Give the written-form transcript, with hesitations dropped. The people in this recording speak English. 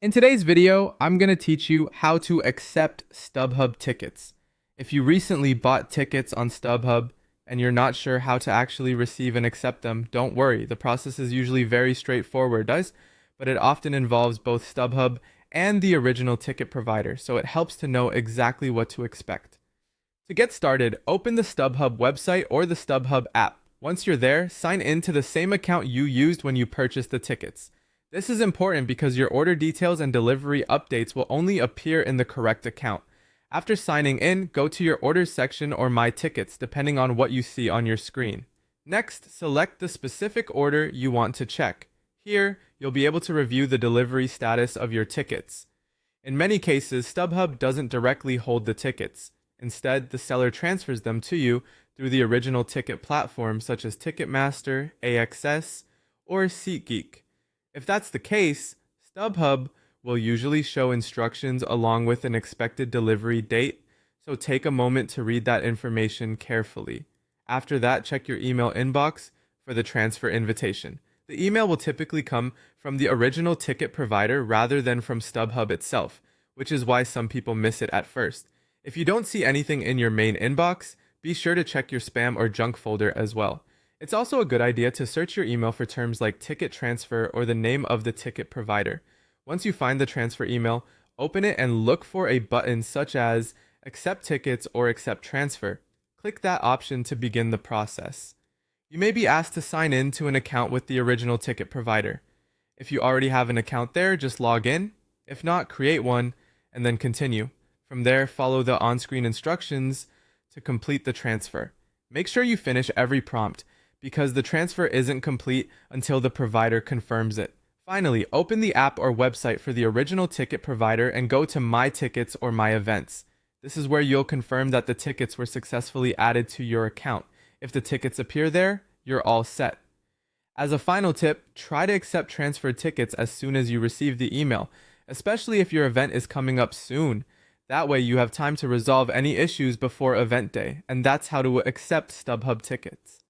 In today's video, I'm going to teach you how to accept Stubhub tickets. If you recently bought tickets on Stubhub and you're not sure how to actually receive and accept them, don't worry. The process is usually very straightforward, but it often involves both Stubhub and the original ticket provider, so it helps to know exactly what to expect. To get started, open the Stubhub website or the Stubhub app. Once you're there, sign in to the same account you used when you purchased the tickets. This is important because your order details and delivery updates will only appear in the correct account. After signing in, go to your orders section or My Tickets, depending on what you see on your screen. Next, select the specific order you want to check. Here, you'll be able to review the delivery status of your tickets. In many cases, StubHub doesn't directly hold the tickets. Instead, the seller transfers them to you through the original ticket platforms such as Ticketmaster, AXS, or SeatGeek. If that's the case, StubHub will usually show instructions along with an expected delivery date, so take a moment to read that information carefully. After that, check your email inbox for the transfer invitation. The email will typically come from the original ticket provider rather than from StubHub itself, which is why some people miss it at first. If you don't see anything in your main inbox, be sure to check your spam or junk folder as well. It's also a good idea to search your email for terms like ticket transfer or the name of the ticket provider. Once you find the transfer email, open it and look for a button such as Accept Tickets or Accept Transfer. Click that option to begin the process. You may be asked to sign in to an account with the original ticket provider. If you already have an account there, just log in. If not, create one and then continue. From there, follow the on-screen instructions to complete the transfer. Make sure you finish every prompt, because the transfer isn't complete until the provider confirms it. Finally, open the app or website for the original ticket provider and go to My Tickets or My Events. This is where you'll confirm that the tickets were successfully added to your account. If the tickets appear there, you're all set. As a final tip, try to accept transferred tickets as soon as you receive the email, especially if your event is coming up soon. That way you have time to resolve any issues before event day, and that's how to accept StubHub tickets.